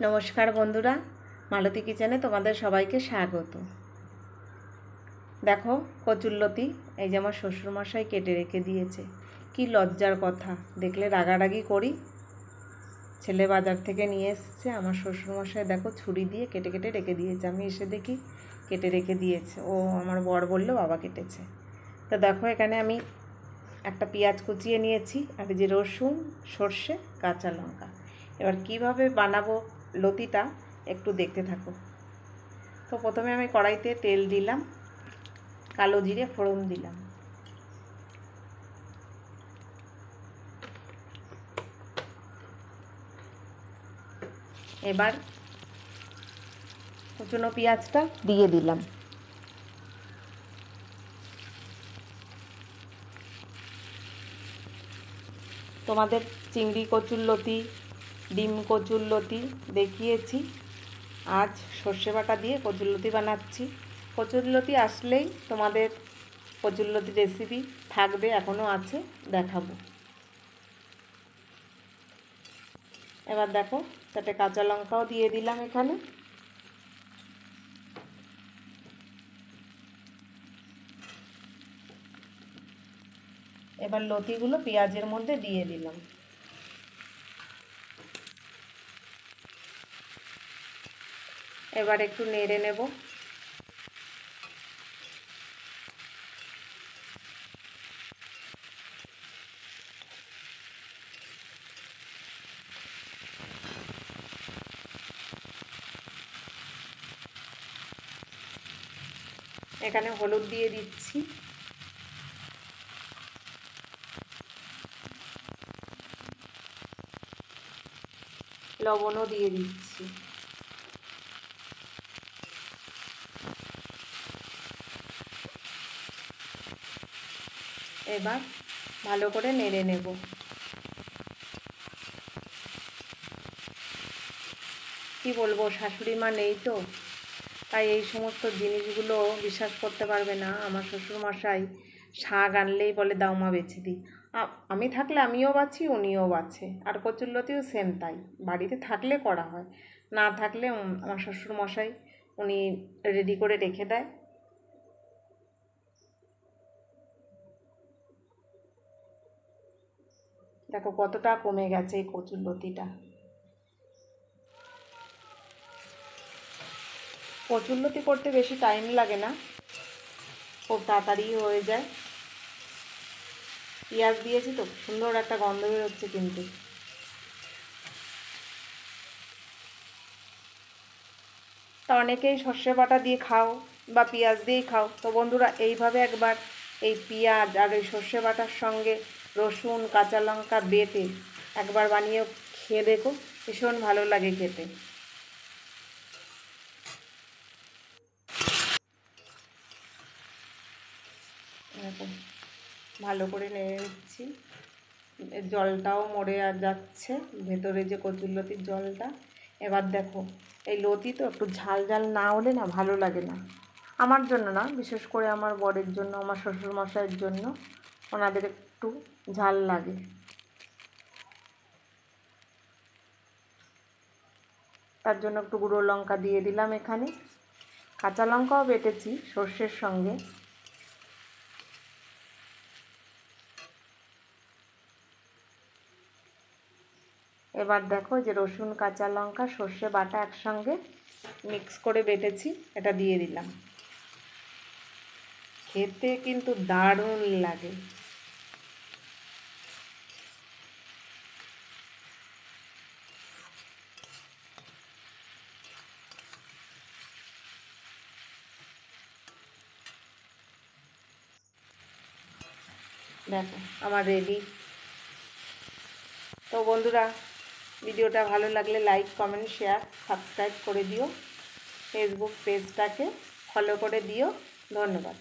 নমস্কার বন্ধুরা, মালতী কিচেনে তোমাদের সবাইকে স্বাগত। দেখো কচুরলতি এই যে আমার শ্বশুরমশাই কেটে রেখে দিয়েছে। কি লজ্জার কথা, দেখলে রাগারাগি করি। ছেলে বাজার থেকে নিয়ে এসছে, আমার শ্বশুরমশাই দেখো ছুরি দিয়ে কেটে কেটে রেখে দিয়েছে। আমি এসে দেখি কেটে রেখে দিয়েছে। ও আমার বর বলল বাবা কেটেছে। তো দেখো এখানে আমি একটা পেঁয়াজ কুচিয়ে নিয়েছি, আর এই যে রসুন, সর্ষে, কাঁচা লঙ্কা। এবার কিভাবে বানাবো লতিটা একটু দেখতে থাকো। তো প্রথমে আমি কড়াইতে তেল দিলাম, কালো জিরে ফোড়ন দিলাম, এবার কুচনো পেঁয়াজটা দিয়ে দিলাম। তোমাদের চিংড়ি কচুরলতি, ডিম কচুরলতি দেখিয়েছি। আজ সর্ষে বাটা দিয়ে কচুরলতি বানাচ্ছি। কচুরলতি আসলেই তোমাদের কচুরলতি রেসিপি থাকবে, এখনও আছে, দেখাবো। এবার দেখো চারটে কাঁচা লঙ্কাও দিয়ে দিলাম এখানে। এবার লতিগুলো পেঁয়াজের মধ্যে দিয়ে দিলাম। এবার একটু নেড়ে নেব। এখানে হলুদ দিয়ে দিচ্ছি, লবণও দিয়ে দিচ্ছি। এবার ভালো করে নেড়ে নেব। কি বলবো, শাশুড়ি মা নেই তো, তাই এই সমস্ত জিনিসগুলো বিশ্বাস করতে পারবে না। আমার শ্বশুরমশাই শাক আনলেই বলে দাও মা বেছে দিই। আমি থাকলে আমিও বাছি, উনিও বাছে। আর কচুরলতিও সেম তাই, বাড়িতে থাকলে করা হয়, না থাকলে আমার শ্বশুরমশাই উনি রেডি করে রেখে দেয়। দেখো কতটা কমে গেছে এই কচুরলতিটা। কচুরলতি করতে বেশি টাইম লাগে না, খুব তাড়াতাড়ি হয়ে যায়। পেঁয়াজ দিয়েছি তো সুন্দর একটা গন্ধ বেরোচ্ছে কিন্তু। তা অনেকেই সর্ষে বাটা দিয়ে খাও বা পেঁয়াজ দিয়েই খাও। তো বন্ধুরা এইভাবে একবার এই পেঁয়াজ আর এই সর্ষে বাটার সঙ্গে রসুন কাঁচা লঙ্কা বেটে একবার বানিয়ে খেয়ে দেখো, ভীষণ ভালো লাগে খেতে। এরকম ভালো করে নেড়ে নিচ্ছি। জলটাও মরে যাচ্ছে ভেতরে যে কচুরলতির জলটা। এবার দেখো এই লতি তো একটু ঝাল ঝাল না হলে না ভালো লাগে না। আমার জন্য না, বিশেষ করে আমার বরের জন্য, আমার শ্বশুরমশাইয়ের জন্য, ওনাদের একটু ঝাল লাগে। তার জন্য একটু গুঁড়ো লঙ্কা দিয়ে দিলাম এখানে। কাঁচা লঙ্কাও বেটেছি সর্ষের সঙ্গে। এবার দেখো যে রসুন কাঁচা লঙ্কা সর্ষে বাটা একসঙ্গে মিক্স করে বেটেছি, এটা দিয়ে দিলাম। খেতে কিন্তু দারুণ লাগে। দেখো আমার রেডি। তো বন্ধুরা, ভিডিওটা ভালো লাগলে লাইক কমেন্ট শেয়ার সাবস্ক্রাইব করে দিও, ফেসবুক পেজটাকে ফলো করে দিও। ধন্যবাদ।